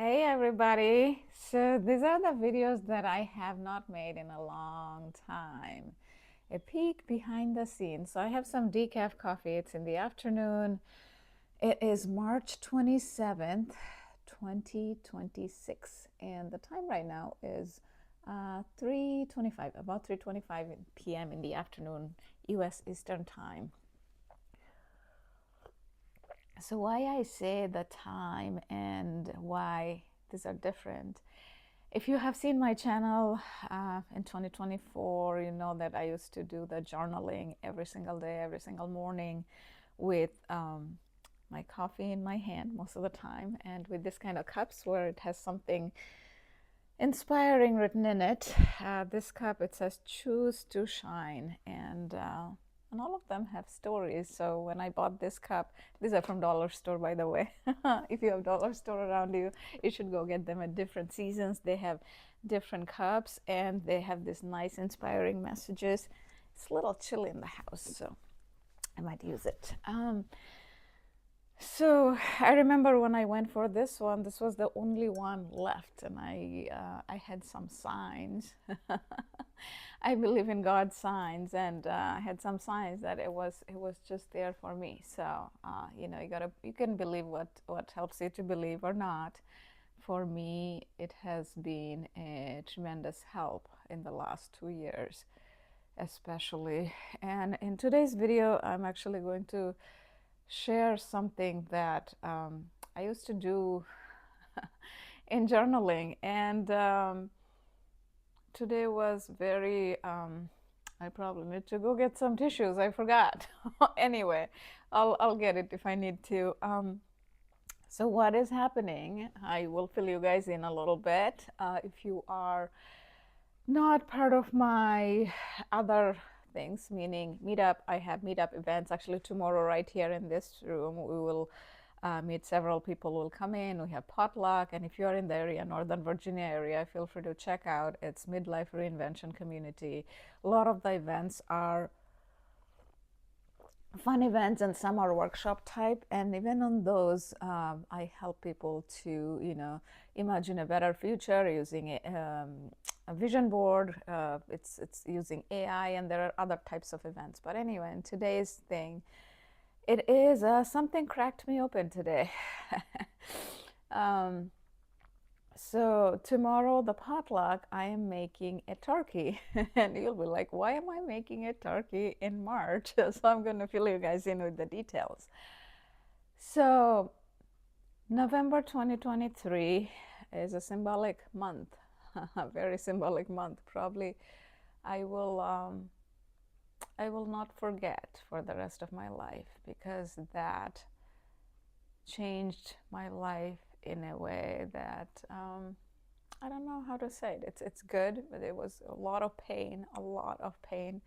Hey everybody! So these are the videos that I have not made in a long time. A peek behind the scenes. So I have some decaf coffee. It's in the afternoon. It is March 27th, 2026. And the time right now is 3:25, about 3:25 p.m. in the afternoon, US Eastern Time. So why I say the time and why these are different. If you have seen my channel in 2024, you know that I used to do the journaling every single day, every single morning with my coffee in my hand most of the time, and with this kind of cups where it has something inspiring written in it. This cup, it says choose to shine, and all of them have stories. So when I bought this cup, these are from dollar store, by the way. If you have dollar store around you, you should go get them at different seasons. They have different cups and they have this nice inspiring messages. It's a little chilly in the house, so I might use it. So I remember when I went for this one, this was the only one left, and I had some signs. I believe in God's signs, and I had some signs that it was just there for me. So you know, you can believe what helps you to believe or not. For me, it has been a tremendous help in the last 2 years, especially. And in today's video, I'm actually going to share something that I used to do in journaling, and today was very I probably need to go get some tissues. I forgot. Anyway, I'll get it if I need to. So what is happening, I will fill you guys in a little bit. If you are not part of my other things, meaning meetup, I have meetup events actually tomorrow right here in this room. We will meet several people will come in. We have potluck, and if you're in the area, Northern Virginia area, feel free to check out. It's midlife reinvention community. A lot of the events are fun events and some are workshop type, and even on those I help people to, you know, imagine a better future using a vision board. It's using AI, and there are other types of events. But anyway, in today's thing, it is something cracked me open today. So tomorrow, the potluck, I am making a turkey. And you'll be like, why am I making a turkey in March? So I'm going to fill you guys in with the details. So November 2023 is a symbolic month, a very symbolic month. Probably I will not forget for the rest of my life, because that changed my life in a way that I don't know how to say it. It's good, but it was a lot of pain, a lot of pain.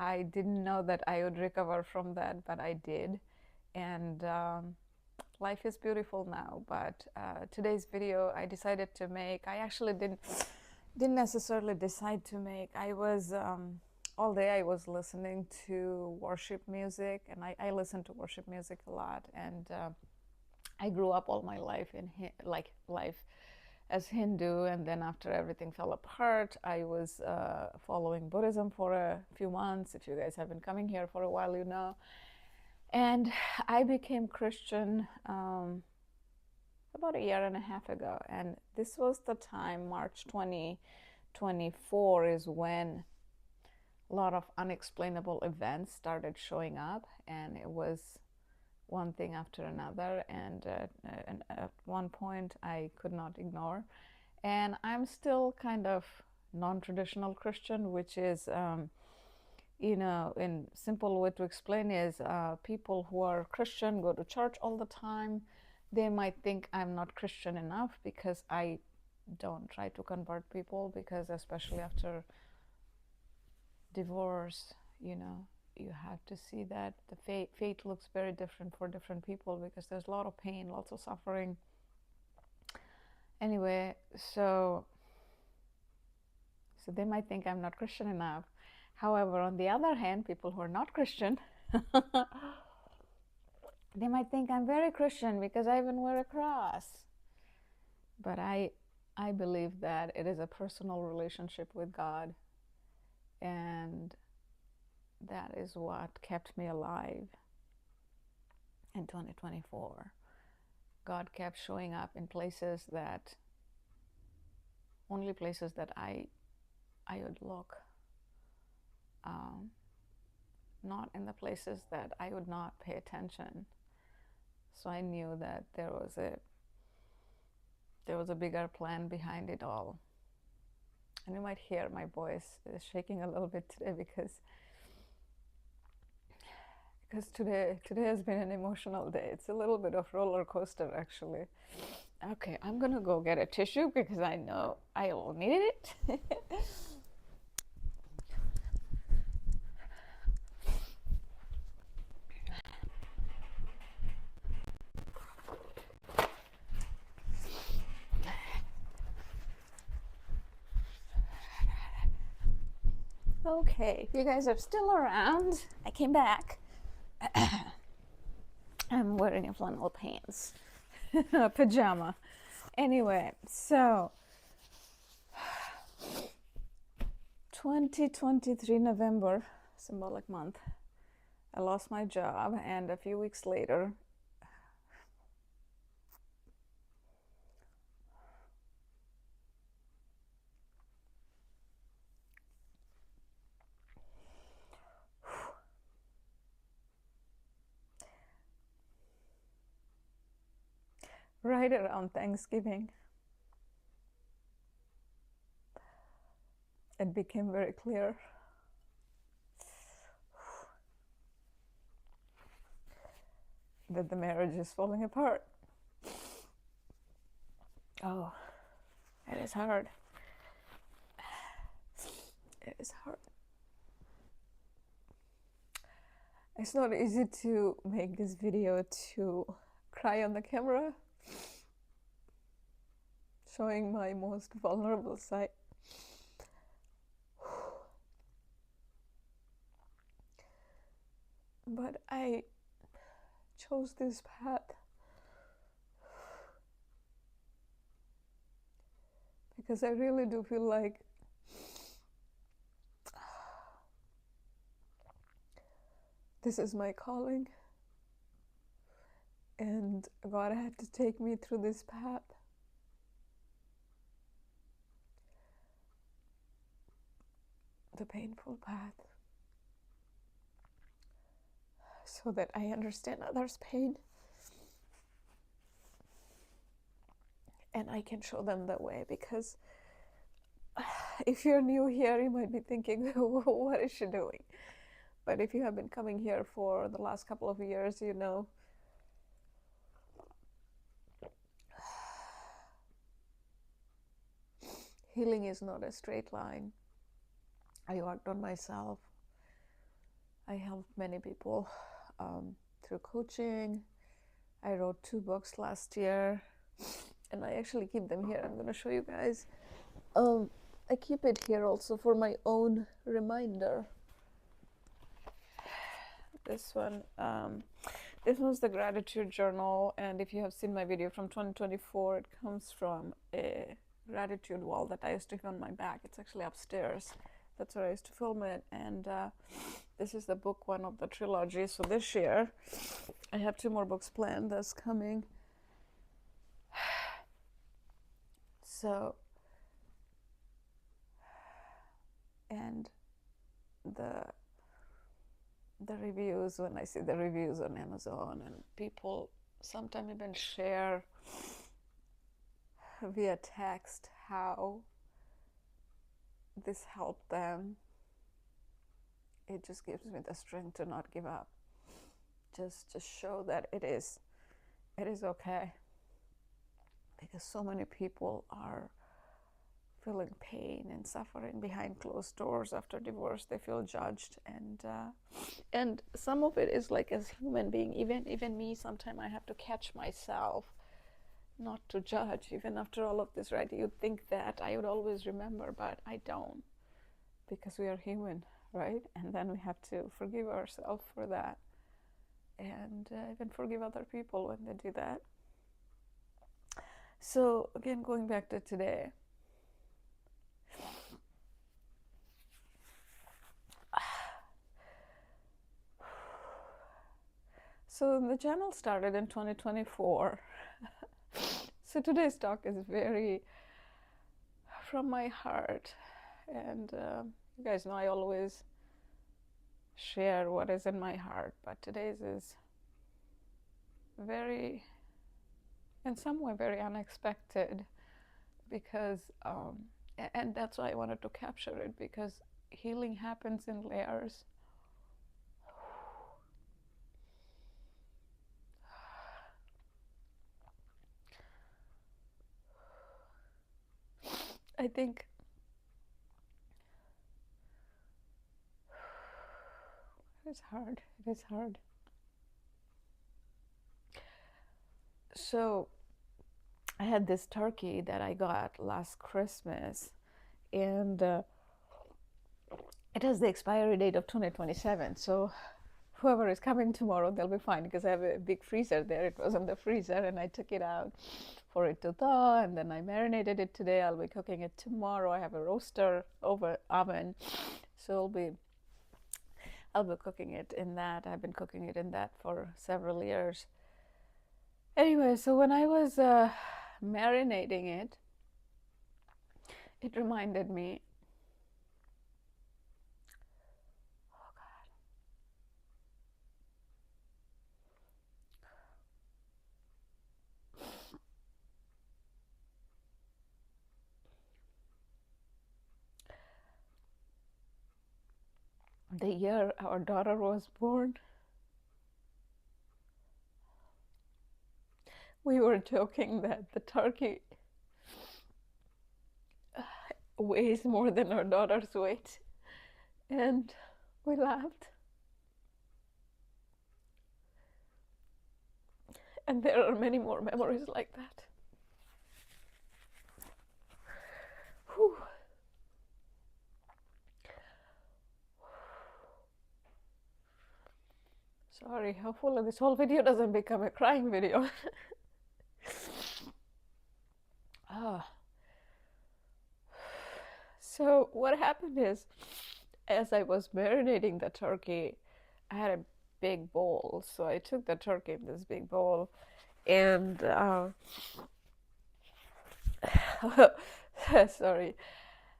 I didn't know that I would recover from that, but I did. And life is beautiful now. But today's video I decided to make, I actually didn't necessarily decide to make. I was all day I was listening to worship music, and I listen to worship music a lot. And I grew up all my life in life as Hindu, and then after everything fell apart, I was following Buddhism for a few months. If you guys have been coming here for a while, you know. And I became Christian about a year and a half ago, and this was the time, March 2024, is when a lot of unexplainable events started showing up, and it was one thing after another, and at one point I could not ignore. And I'm still kind of non-traditional Christian, which is you know, in simple way to explain is people who are Christian go to church all the time. They might think I'm not Christian enough because I don't try to convert people, because especially after divorce, you know, you have to see that the fate looks very different for different people, because there's a lot of pain, lots of suffering. Anyway, so they might think I'm not Christian enough. However, on the other hand, people who are not Christian, they might think I'm very Christian because I even wear a cross. But I believe that it is a personal relationship with God, and that is what kept me alive in 2024. God kept showing up in places that, only places that I would look, not in the places that I would not pay attention. So I knew that there was a bigger plan behind it all. And you might hear my voice is shaking a little bit today because today has been an emotional day. It's a little bit of roller coaster, actually. Okay, I'm gonna go get a tissue because I know I will need it. Okay, if you guys are still around, I came back. I'm wearing a flannel pants, a pajama. Anyway, so 2023 November, symbolic month, I lost my job, and a few weeks later, right around Thanksgiving, it became very clear that the marriage is falling apart. Oh, it is hard. It is hard. It's not easy to make this video to cry on the camera, showing my most vulnerable side. But I chose this path because I really do feel like this is my calling, and God had to take me through this path the painful path, so that I understand others' pain and I can show them the way. Because if you're new here, you might be thinking, what is she doing? But if you have been coming here for the last couple of years, you know healing is not a straight line. I worked on myself. I helped many people through coaching. I wrote 2 books last year, and I actually keep them here. I'm going to show you guys. I keep it here also for my own reminder. This one, this one's the gratitude journal, and if you have seen my video from 2024, it comes from a gratitude wall that I used to have on my back. It's actually upstairs. That's where I used to film it, and this is the book 1 of the trilogy. So this year, I have 2 more books planned that's coming. So, and the reviews, when I see the reviews on Amazon, and people sometimes even share via text how this helped them, it just gives me the strength to not give up. Just show that it is okay, because so many people are feeling pain and suffering behind closed doors after divorce. They feel judged, and some of it is like, as human being, even me, sometimes I have to catch myself not to judge, even after all of this, right? You'd think that I would always remember, but I don't, because we are human, right? And then we have to forgive ourselves for that, and even forgive other people when they do that. So again, going back to today, so the channel started in 2024. So today's talk is very from my heart, and you guys know I always share what is in my heart, but today's is very, in some way, very unexpected, because and that's why I wanted to capture it, because healing happens in layers. I think it's hard. It is hard. So I had this turkey that I got last Christmas, and it has the expiry date of 2027. So whoever is coming tomorrow, they'll be fine, because I have a big freezer there. It was in the freezer, and I took it out for it to thaw, and then I marinated it today. I'll be cooking it tomorrow. I have a roaster over oven, so I'll be cooking it in that. I've been cooking it in that for several years. Anyway, so when I was marinating it, it reminded me, oh God, the year our daughter was born. We were joking that the turkey weighs more than our daughter's weight, and we laughed. And there are many more memories like that. Whew. Sorry, hopefully this whole video doesn't become a crying video. So what happened is, as I was marinating the turkey, I had a big bowl. So I took the turkey in this big bowl, and sorry.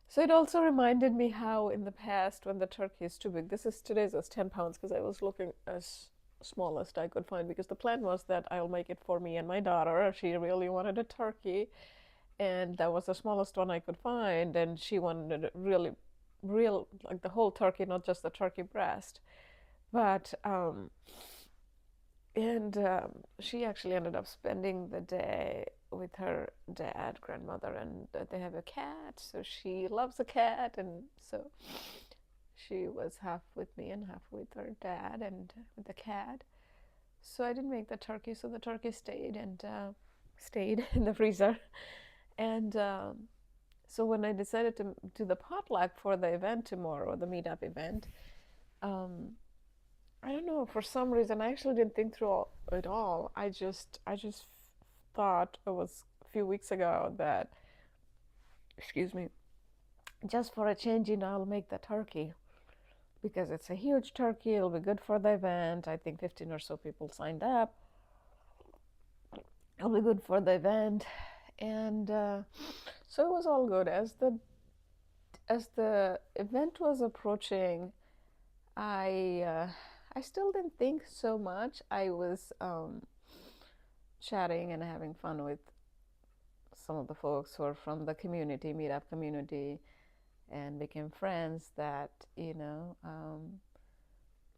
So it also reminded me how in the past, when the turkey is too big, today's was 10 pounds, because I was looking as smallest I could find, because the plan was that I'll make it for me and my daughter. She really wanted a turkey, and that was the smallest one I could find, and she wanted a really real, like the whole turkey, not just the turkey breast. But she actually ended up spending the day with her dad, grandmother, and they have a cat, so she loves a cat, and so she was half with me and half with her dad and with the cat. So I didn't make the turkey, so the turkey stayed in the freezer. And so when I decided to do the potluck for the event tomorrow, the meetup event, I don't know, for some reason I actually didn't think through it all. I just thought, it was a few weeks ago, that, excuse me, just for a change, I'll make the turkey, because it's a huge turkey. It'll be good for the event. I think 15 or so people signed up. It'll be good for the event. And so it was all good. As the event was approaching, I still didn't think so much. I was chatting and having fun with some of the folks who are from the community, meetup community, and became friends. That,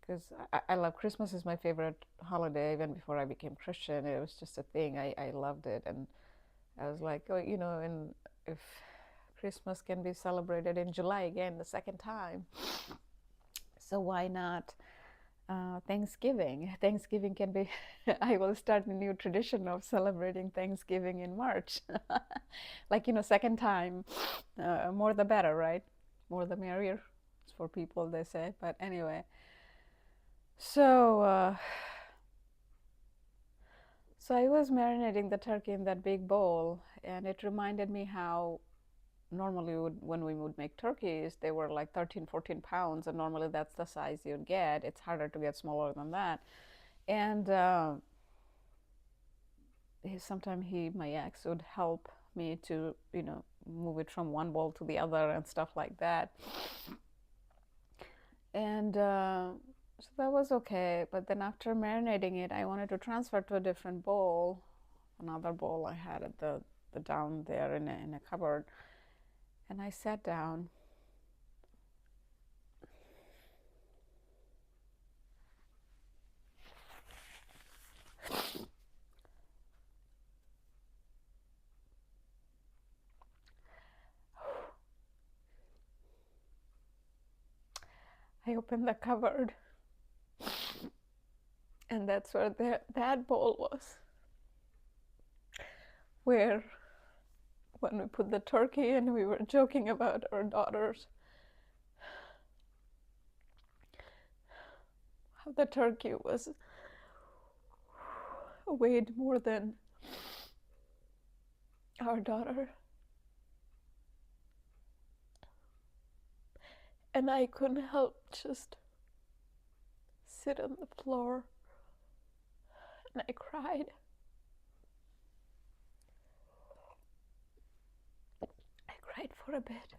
because I love Christmas. Is my favorite holiday. Even before I became Christian, it was just a thing. I loved it, and I was like, oh, and if Christmas can be celebrated in July again, the second time, so why not Thanksgiving? Thanksgiving can be, I will start a new tradition of celebrating Thanksgiving in March. Like, second time, more the better, right? More the merrier for people, they say. But anyway, so So I was marinating the turkey in that big bowl, and it reminded me how normally when we would make turkeys, they were like 13, 14 pounds, and normally that's the size you'd get. It's harder to get smaller than that. And sometimes my ex would help me to, move it from one bowl to the other and stuff like that. And so that was okay. But then after marinating it, I wanted to transfer to a different bowl, another bowl I had at the down there in a cupboard. And I sat down. I opened the cupboard, and that's where that bowl was, where when we put the turkey and we were joking about our daughters, how the turkey weighed more than our daughter. And I couldn't help just sit on the floor, and I cried. I cried for a bit.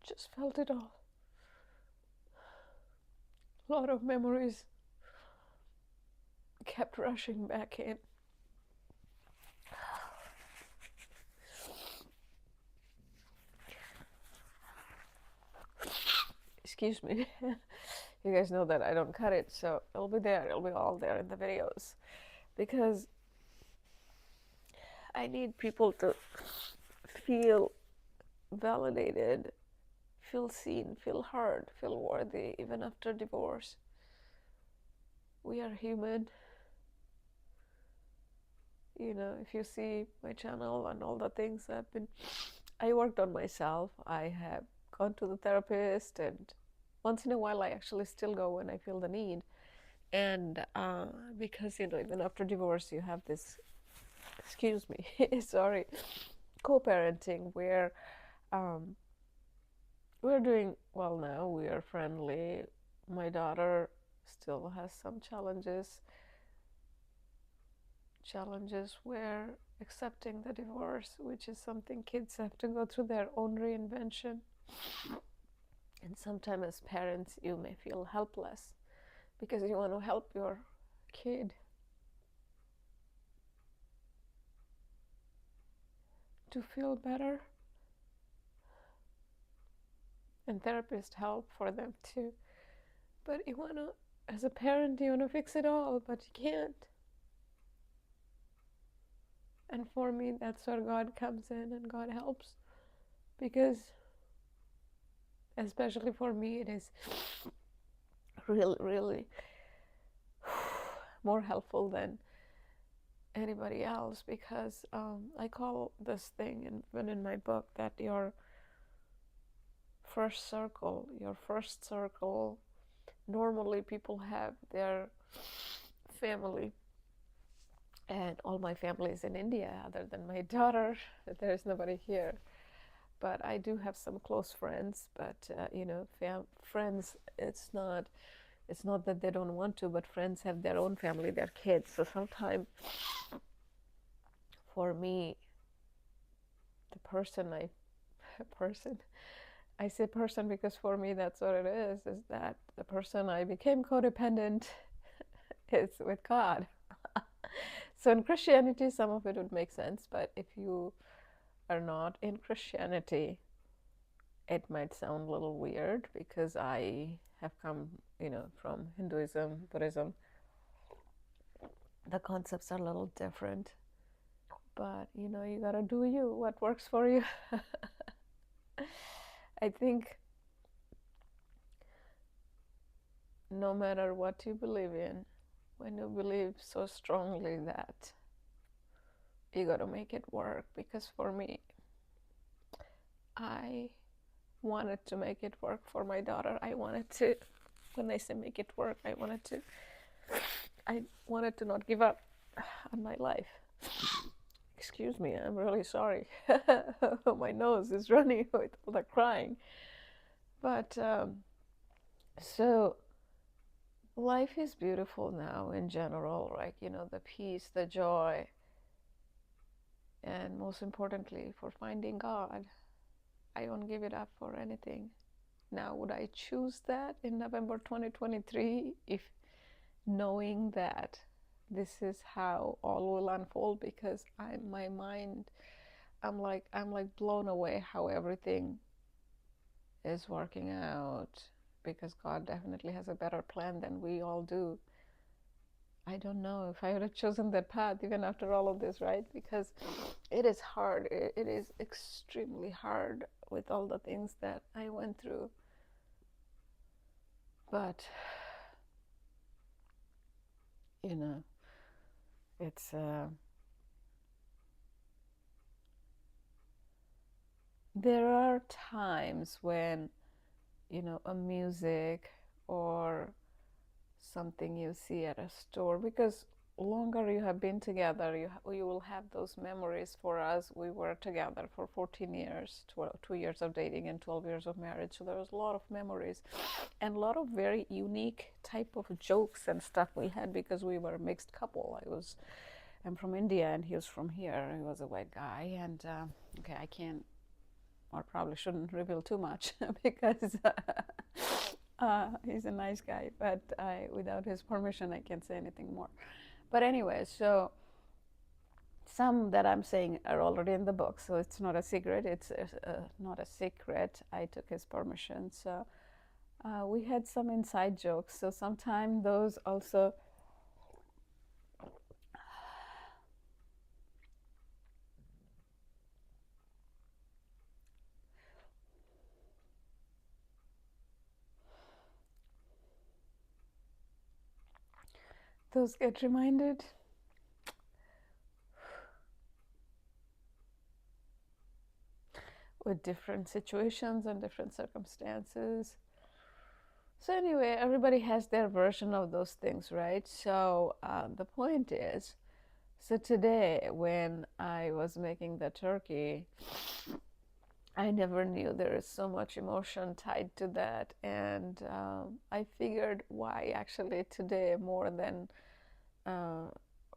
Just felt it all. A lot of memories kept rushing back in. Excuse me. You guys know that I don't cut it, so it'll be there. It'll be all there in the videos, because I need people to feel validated, feel seen, feel heard, feel worthy, even after divorce. We are human. If you see my channel and all the things I worked on myself. I have gone to the therapist, and once in a while I actually still go when I feel the need. And because even after divorce you have this, excuse me, sorry, co-parenting, where we're doing well now. We are friendly. My daughter still has some challenges where accepting the divorce, which is something kids have to go through their own reinvention. And sometimes as parents you may feel helpless because you want to help your kid to feel better, and therapists help for them too. But as a parent, you want to fix it all, but you can't. And for me, that's where God comes in and God helps, because especially for me, it is really, really more helpful than anybody else, because I call this thing, and in my book, that your first circle, normally people have their family, and all my family is in India other than my daughter. There's nobody here, but I do have some close friends. But friends, it's not that they don't want to, but friends have their own family, their kids. So sometimes for me, I say person because for me that's what it is that the person I became codependent is with God. So in Christianity, some of it would make sense, but if you are not in Christianity, it might sound a little weird, because I have come, from Hinduism, Buddhism. The concepts are a little different, but you gotta do what works for you. I think no matter what you believe in, when you believe so strongly that you got to make it work, because for me, I wanted to make it work for my daughter. I wanted to, when I say make it work, I wanted to I wanted to not give up on my life. Excuse me, I'm really sorry. My nose is running with all the crying. But so life is beautiful now in general, like, you know, the peace, the joy, and most importantly, for finding God. I won't give it up for anything. Now, would I choose that in November 2023 if knowing that this is how all will unfold? Because my mind, I'm like blown away how everything is working out, because God definitely has a better plan than we all do. I don't know if I would have chosen that path even after all of this, right? Because it is hard. It is extremely hard with all the things that I went through. But, you know, it's there are times when, you know, a music or something you see at a store, because longer you have been together, you will have those memories. For us, we were together for 14 years, 2 years of dating and 12 years of marriage, so there was a lot of memories and a lot of very unique type of jokes and stuff we had, because we were a mixed couple. I'm from India and he was from here. He was a white guy, and okay, I can't, or probably shouldn't reveal too much because he's a nice guy, but without his permission, I can't say anything more. But anyway, so some that I'm saying are already in the book, so it's not a secret. It's not a secret. I took his permission. So we had some inside jokes. So sometimes those also those get reminded. With different situations and different circumstances. So anyway, everybody has their version of those things, right? So the point is, so today when I was making the turkey, I never knew there is so much emotion tied to that. And I figured why actually today more than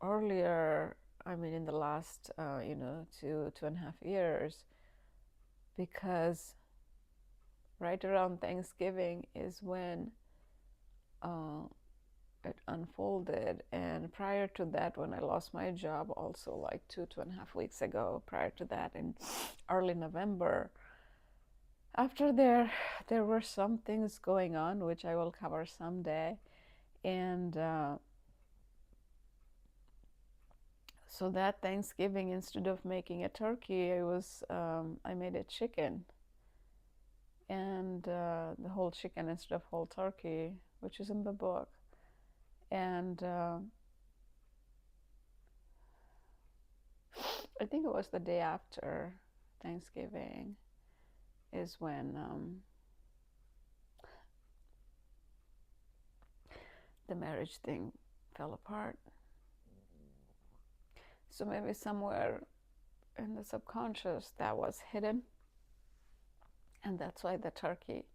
earlier, I mean in the last, 2.5 years, because right around Thanksgiving is when it unfolded. And prior to that, when I lost my job, also like 2.5 weeks ago, prior to that, in early November, after there were some things going on, which I will cover someday. And so that Thanksgiving, instead of making a turkey, I made a chicken. And the whole chicken instead of whole turkey, which is in the book. And I think it was the day after Thanksgiving is when the marriage thing fell apart. So maybe somewhere in the subconscious that was hidden, and that's why the turkey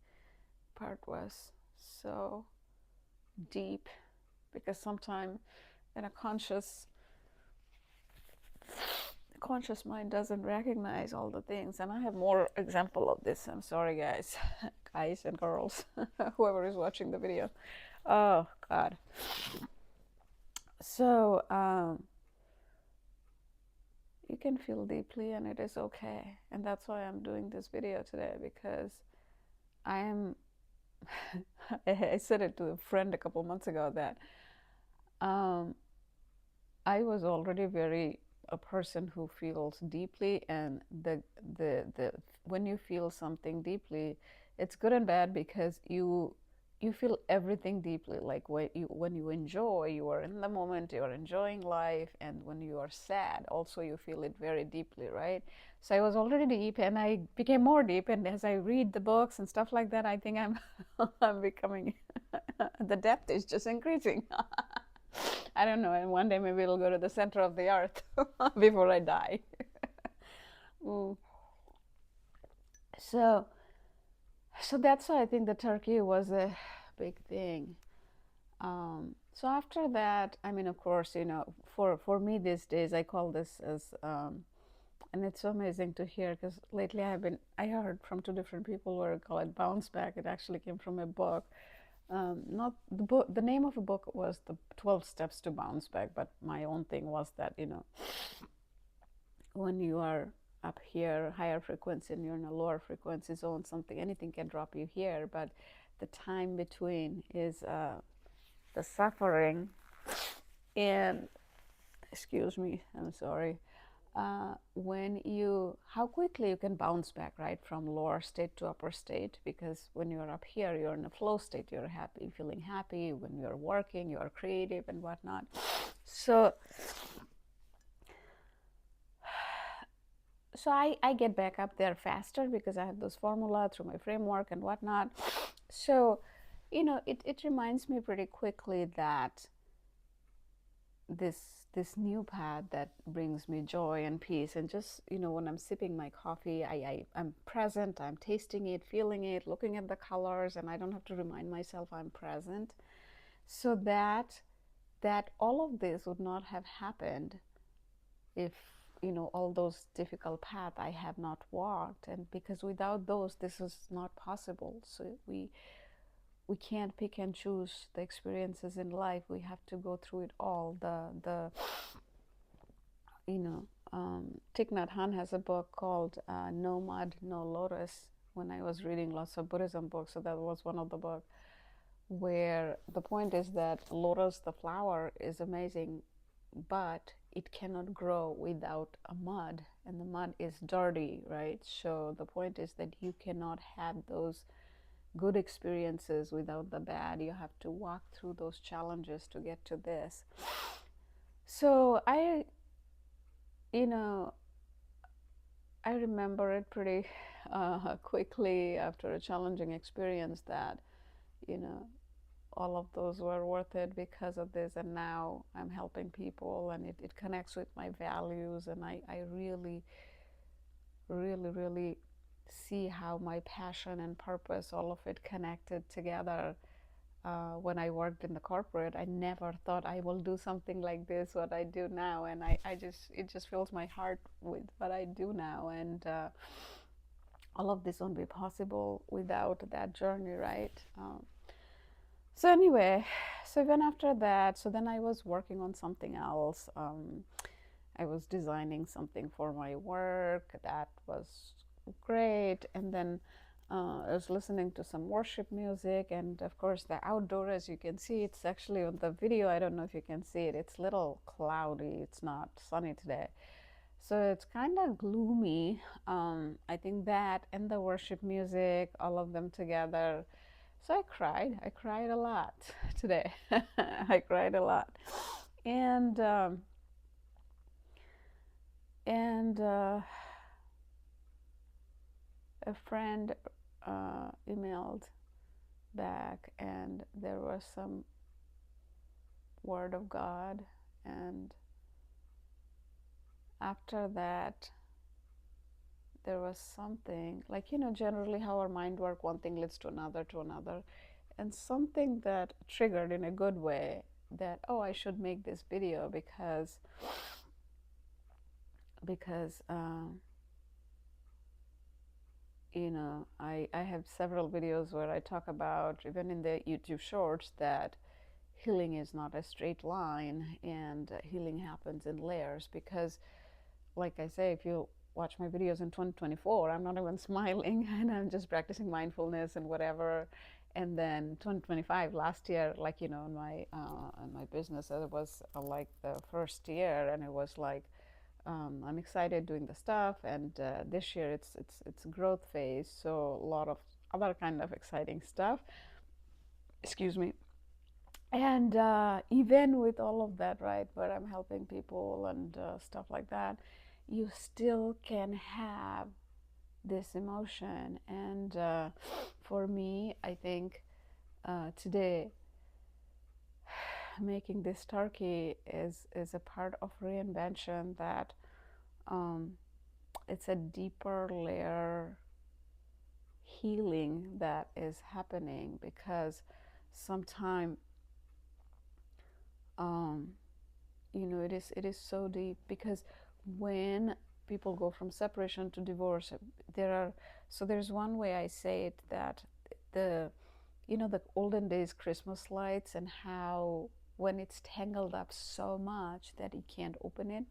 part was so deep, because sometimes in a conscious mind doesn't recognize all the things. And I have more example of this. I'm sorry, guys, guys and girls, whoever is watching the video. Oh God. So you can feel deeply, and it is okay. And that's why I'm doing this video today, because I am I said it to a friend a couple months ago that I was already a person who feels deeply, and the when you feel something deeply, it's good and bad, because you feel everything deeply. Like when you enjoy, you are in the moment, you are enjoying life, and when you are sad, also you feel it very deeply, right? So I was already deep, and I became more deep, and as I read the books and stuff like that, I think I'm I'm becoming the depth is just increasing. I don't know, and one day maybe it'll go to the center of the earth before I die. Mm. So, so that's why I think the turkey was a big thing. So after that, I mean, of course, you know, for me these days, I call this as, and it's so amazing to hear because lately I heard from two different people where call it bounce back. It actually came from a book. Not the book, the name of the book was the 12 Steps to Bounce Back, but my own thing was that, you know, when you are up here, higher frequency, and you're in a lower frequency zone, something, anything can drop you here, but the time between is the suffering. And excuse me, I'm sorry. When you, how quickly you can bounce back, right, from lower state to upper state, because when you're up here, you're in a flow state, you're happy, feeling happy. When you're working, you're creative and whatnot. So I get back up there faster because I have those formula through my framework and whatnot. So, you know, it reminds me pretty quickly that this new path that brings me joy and peace, and just, you know, when I'm sipping my coffee, I'm present, I'm tasting it, feeling it, looking at the colors, and I don't have to remind myself I'm present. So that all of this would not have happened if, you know, all those difficult paths I have not walked, and because without those this is not possible. So we can't pick and choose the experiences in life. We have to go through it all. The you know, Thich Nhat Hanh has a book called No Mud, No Lotus. When I was reading lots of Buddhism books, so that was one of the books where the point is that lotus, the flower, is amazing, but it cannot grow without a mud, and the mud is dirty, right? So the point is that you cannot have those good experiences without the bad. You have to walk through those challenges to get to this. So you know, I remember it pretty quickly after a challenging experience that, you know, all of those were worth it because of this. And now I'm helping people, and it connects with my values, and I really, really, really see how my passion and purpose, all of it connected together. When I worked in the corporate, I never thought I will do something like this, what I do now. And it just fills my heart with what I do now. And all of this won't be possible without that journey, right? So anyway, so even after that, so then I was working on something else. I was designing something for my work. That was great. And then I was listening to some worship music, and of course the outdoor, as you can see, it's actually on the video, I don't know if you can see it, it's a little cloudy, it's not sunny today. So it's kind of gloomy. I think that and the worship music, all of them together. So I cried a lot today. I cried a lot. And a friend emailed back, and there was some word of God. And after that, there was something like, you know, generally how our mind works, one thing leads to another, and something that triggered in a good way that, oh, I should make this video because you know, I have several videos where I talk about, even in the YouTube shorts, that healing is not a straight line, and healing happens in layers. Because, like I say, if you watch my videos in 2024, I'm not even smiling, and I'm just practicing mindfulness and whatever. And then 2025, last year, like, you know, in my business, it was like the first year, and it was like, I'm excited doing the stuff, and this year it's growth phase, so a lot of other kind of exciting stuff. Excuse me. And even with all of that, right, where I'm helping people and stuff like that, you still can have this emotion. And for me, I think today making this turkey is a part of reinvention, that it's a deeper layer healing that is happening, because sometimes it is so deep, because when people go from separation to divorce, there's one way I say it, that the the olden days Christmas lights, and how when it's tangled up so much that you can't open it.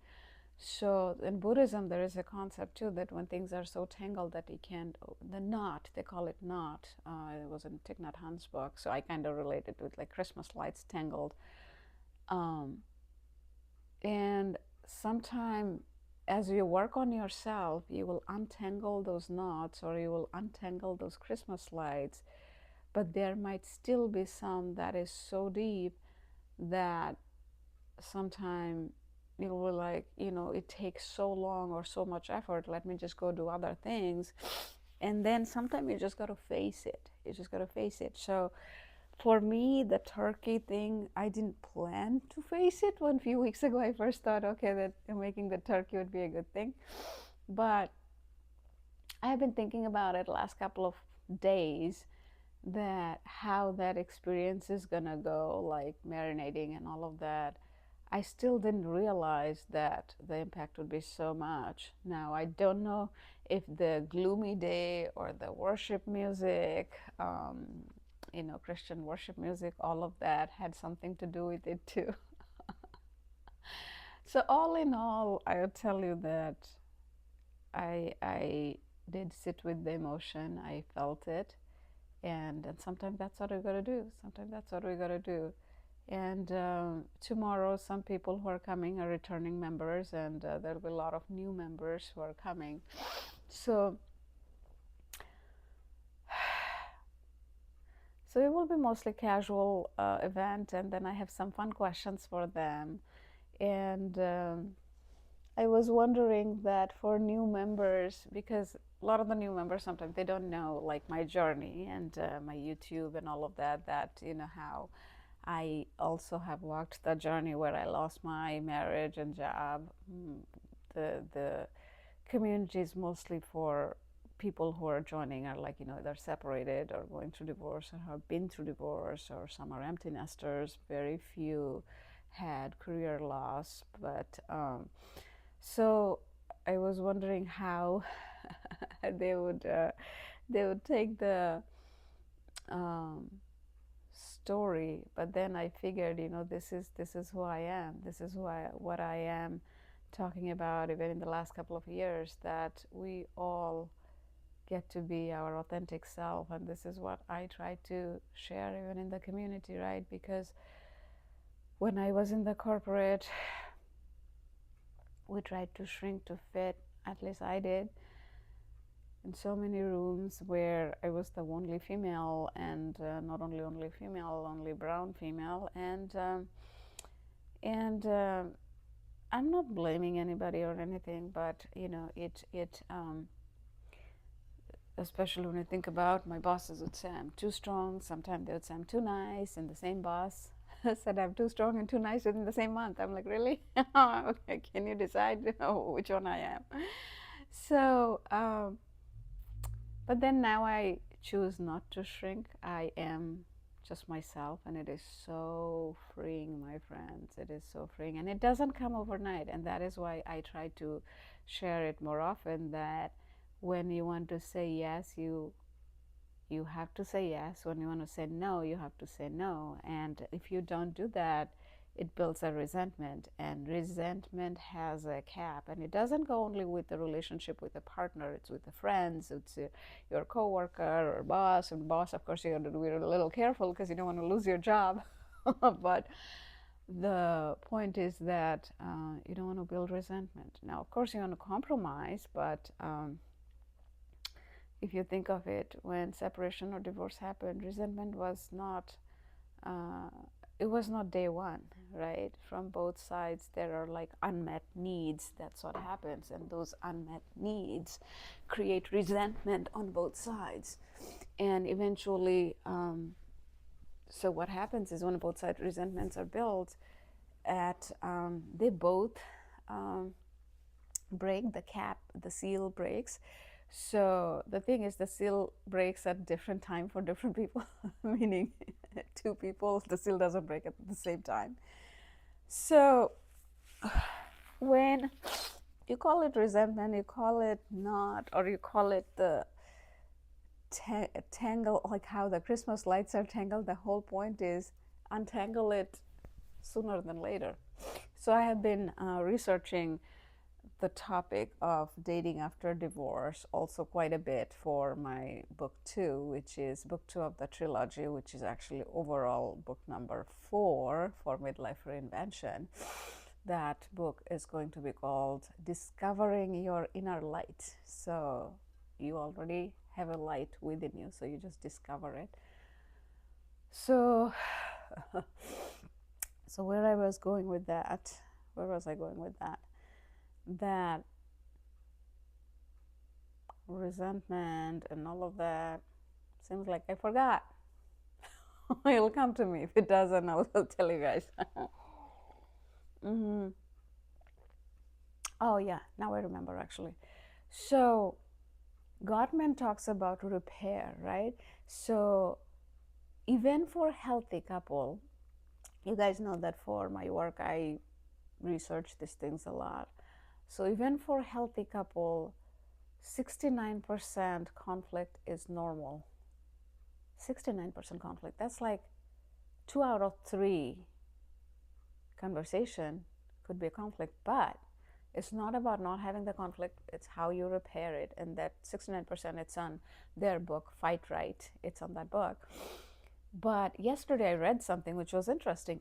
So in Buddhism, there is a concept too, that when things are so tangled that you can't, the knot, they call it knot. It was in Thich Nhat Hanh's book, so I kind of related with like Christmas lights tangled. And sometime as you work on yourself, you will untangle those knots, or you will untangle those Christmas lights, but there might still be some that is so deep that sometime you will like, it takes so long or so much effort, let me just go do other things. And then sometimes you just got to face it. So for me, the turkey thing, I didn't plan to face it. When a few weeks ago I first thought, okay, that making the turkey would be a good thing. But I have been thinking about it last couple of days, that how that experience is gonna go, like marinating and all of that. I still didn't realize that the impact would be so much. Now, I don't know if the gloomy day or the worship music, Christian worship music, all of that had something to do with it too. So all in all, I would tell you that I did sit with the emotion. I felt it, and sometimes that's what we gotta do. And tomorrow, some people who are coming are returning members, and there'll be a lot of new members who are coming. So it will be mostly casual event, and then I have some fun questions for them. And I was wondering that for new members, because a lot of the new members, sometimes they don't know like my journey and my YouTube and all of that, how I also have walked the journey where I lost my marriage and job. The community is mostly for people who are joining are like, they're separated or going through divorce or have been through divorce, or some are empty nesters. Very few had career loss. But so I was wondering how they would take the story. But then I figured, this is who I am. This is what I am talking about, even in the last couple of years, that we all get to be our authentic self. And this is what I try to share even in the community, right? Because when I was in the corporate, we tried to shrink to fit, at least I did, in so many rooms where I was the only female, and not only female, only brown female. And I'm not blaming anybody or anything, but it especially when I think about, my bosses would say I'm too strong. Sometimes they would say I'm too nice, and the same boss said I'm too strong and too nice within the same month. I'm like, really? Okay, can you decide which one I am? So, but then now I choose not to shrink. I am just myself, and it is so freeing, my friends. It is so freeing, and it doesn't come overnight. And that is why I try to share it more often, that when you want to say yes, you have to say yes. When you want to say no, you have to say no. And if you don't do that, it builds a resentment, and resentment has a cap. And it doesn't go only with the relationship with a partner, it's with the friends, it's your coworker or boss. And boss, of course, you have to be a little careful because you don't want to lose your job. But the point is that you don't want to build resentment. Now, of course, you want to compromise, but if you think of it, when separation or divorce happened, resentment was not it was not day one, right? From both sides, there are like unmet needs. That's what happens. And those unmet needs create resentment on both sides. And eventually, So what happens is when both side resentments are built, they both break, the seal breaks. So the thing is, the seal breaks at different time for different people, meaning two people, the seal doesn't break at the same time. So when you call it resentment, you call it not, or you call it the tangle, like how the Christmas lights are tangled. The whole point is untangle it sooner than later. So I have been researching the topic of dating after divorce also quite a bit for my book 2, which is book 2 of the trilogy, which is actually overall book number 4 for Midlife Reinvention. That book is going to be called Discovering Your Inner Light. So you already have a light within you, so you just discover it. So so where I was going with that, where was I going with that? That resentment and all of that, seems like I forgot. It'll come to me. If it doesn't, I will tell you guys. Oh yeah, now I remember actually. So Gottman talks about repair, right? So even for a healthy couple, you guys know that for my work I research these things a lot. So even for a healthy couple, 69% conflict is normal. 69% conflict. That's like 2 out of 3 conversation could be a conflict, but it's not about not having the conflict, it's how you repair it. And that 69%, it's on their book, Fight Right. It's on that book. But yesterday I read something which was interesting.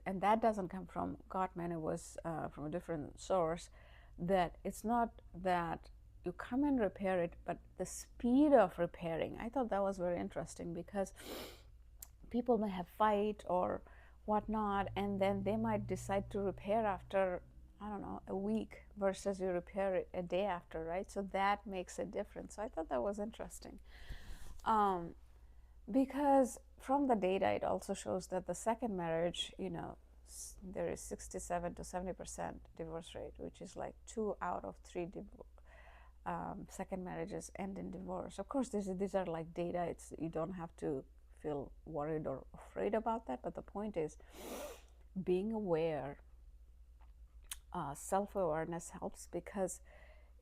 And that doesn't come from Gottman, it was from a different source, that it's not that you come and repair it, but the speed of repairing. I thought that was very interesting, because people may have fight or whatnot, and then they might decide to repair after, I don't know, a week versus you repair it a day after, right? So that makes a difference. So I thought that was interesting. Because from the data, it also shows that the second marriage, there is 67 to 70% divorce rate, which is like 2 out of 3 second marriages end in divorce. Of course, these are like data. You don't have to feel worried or afraid about that. But the point is, being aware, self-awareness helps, because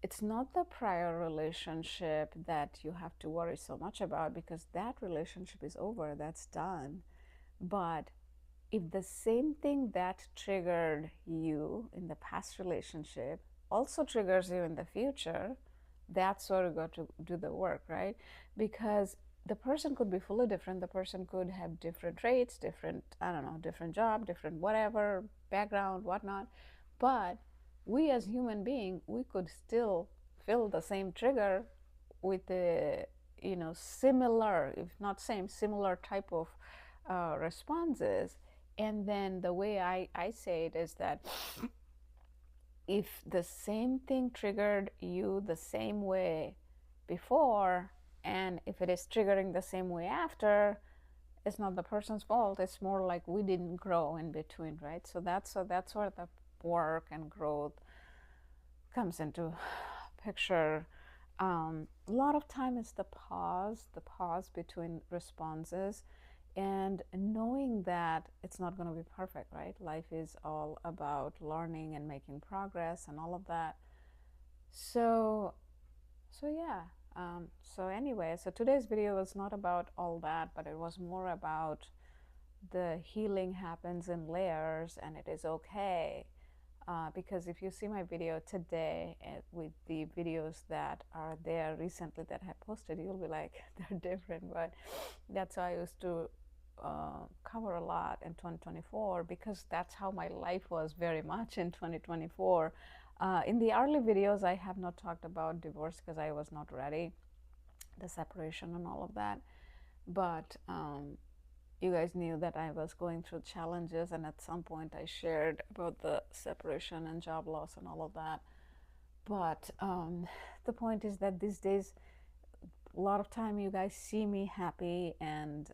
it's not the prior relationship that you have to worry so much about, because that relationship is over, that's done. But if the same thing that triggered you in the past relationship also triggers you in the future, that's where you got to do the work, right? Because the person could be fully different. The person could have different traits, different, I don't know, different job, different whatever, background, whatnot. But we as human beings, we could still feel the same trigger with the, similar, if not same, similar type of responses. And then the way I say it is that if the same thing triggered you the same way before, and if it is triggering the same way after, it's not the person's fault. It's more like we didn't grow in between, right? So that's where the work and growth comes into picture. A lot of time is the pause between responses, and knowing that it's not going to be perfect, right? Life is all about learning and making progress and all of that. So yeah. So anyway, so today's video was not about all that, but it was more about the healing happens in layers, and it is okay. Because if you see my video today with the videos that are there recently that I posted, you'll be like, they're different. But that's how I used to cover a lot in 2024, because that's how my life was very much in 2024. In the early videos, I have not talked about divorce because I was not ready, the separation and all of that. But you guys knew that I was going through challenges, and at some point I shared about the separation and job loss and all of that. But the point is that these days, a lot of time you guys see me happy and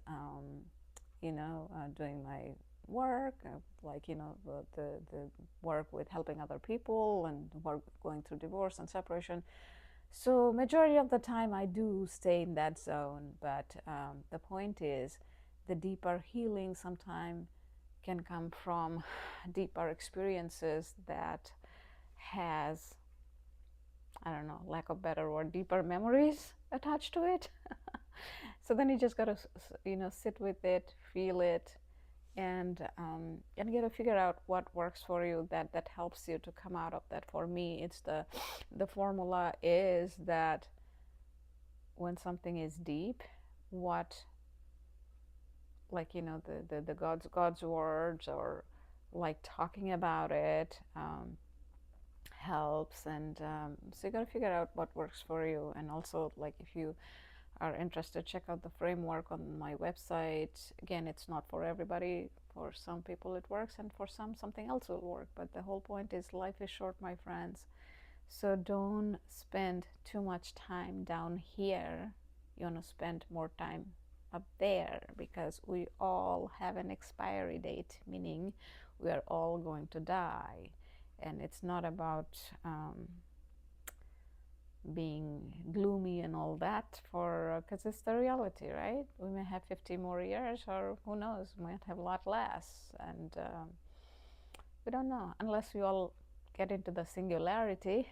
doing my work, like, the work with helping other people and work going through divorce and separation. So majority of the time I do stay in that zone, but the point is the deeper healing sometimes can come from deeper experiences that has, I don't know, lack of better word, deeper memories attached to it. So then you just gotta, sit with it, feel it, and you gotta figure out what works for you, that helps you to come out of that. For me, it's the formula is that when something is deep, what, like, the God's words, or like talking about it, helps. And so you got to figure out what works for you. And also, like, if you are interested, check out the framework on my website. Again, it's not for everybody. For some people it works, and for some something else will work. But the whole point is life is short, my friends. So don't spend too much time down here. You want to spend more time up there, because we all have an expiry date, meaning we are all going to die. And it's not about being gloomy and all that, for because it's the reality, right? We may have 50 more years, or who knows, we might have a lot less. And we don't know, unless we all get into the singularity.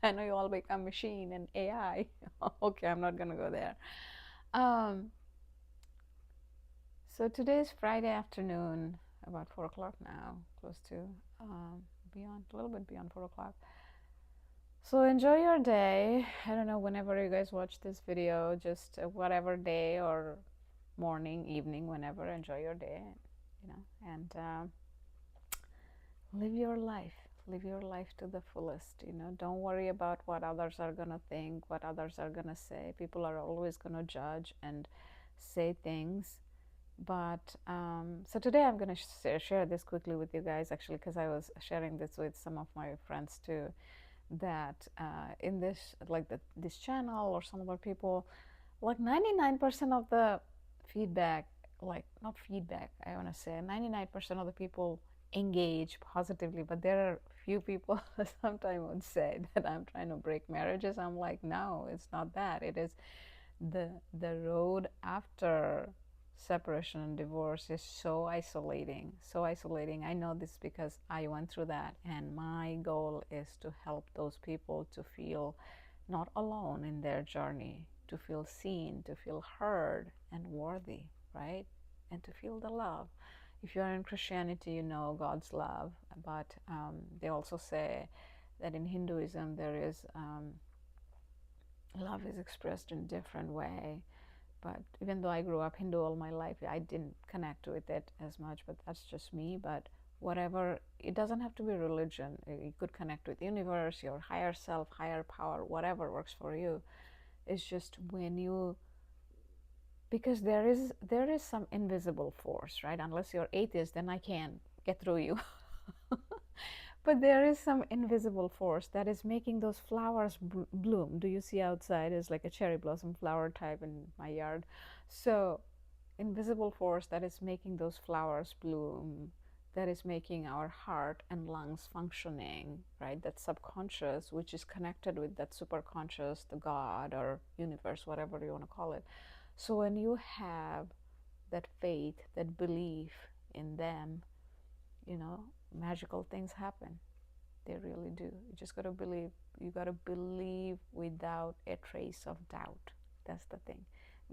I know you all become machine and AI. Okay, I'm not gonna go there. So today's Friday afternoon, about 4 o'clock now, close to beyond, a little bit beyond 4 o'clock. So enjoy your day. I don't know, whenever you guys watch this video, just whatever day or morning, evening, whenever, enjoy your day, and live your life. Live your life to the fullest. Don't worry about what others are gonna think, what others are gonna say. People are always gonna judge and say things. But so today I'm gonna share this quickly with you guys, actually, because I was sharing this with some of my friends too, that in this, like, this channel, or some other people, like 99% of the feedback, like, not feedback, I want to say 99% of the people engage positively. But there are few people that sometimes would say that I'm trying to break marriages. I'm like, no, it's not that. It is the road after separation and divorce is so isolating, so isolating. I know this because I went through that, and my goal is to help those people to feel not alone in their journey, to feel seen, to feel heard and worthy, right? And to feel the love. If you are in Christianity, you know God's love, but they also say that in Hinduism there is love is expressed in a different way. But even though I grew up Hindu all my life, I didn't connect with it as much, but that's just me. But whatever, it doesn't have to be religion. You could connect with the universe, your higher self, higher power, whatever works for you. It's just when you, because there is some invisible force, right? Unless you're atheist, then I can't get through you. But there is some invisible force that is making those flowers bloom. Do you see outside is like a cherry blossom flower type in my yard? So invisible force that is making those flowers bloom, that is making our heart and lungs functioning, right? That subconscious, which is connected with that superconscious, the God or universe, whatever you want to call it. So when you have that faith, that belief in them, magical things happen. They really do. You just got to believe. You got to believe without a trace of doubt. That's the thing.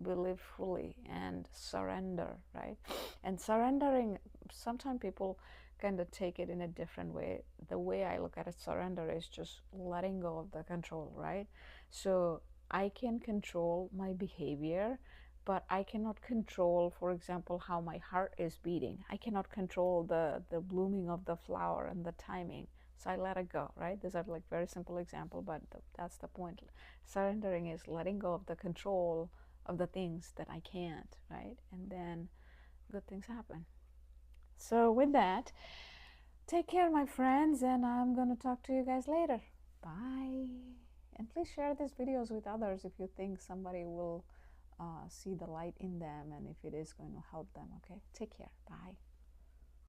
Believe fully and surrender, right? And surrendering, sometimes people kind of take it in a different way. The way I look at it, surrender is just letting go of the control, right? So I can control my behavior, but I cannot control, for example, how my heart is beating. I cannot control the blooming of the flower and the timing. So I let it go, right? These are like very simple example, but that's the point. Surrendering is letting go of the control of the things that I can't, right? And then good things happen. So with that, take care, my friends, and I'm going to talk to you guys later. Bye. And please share these videos with others if you think somebody will see the light in them and if it is going to help them. Okay, take care. Bye.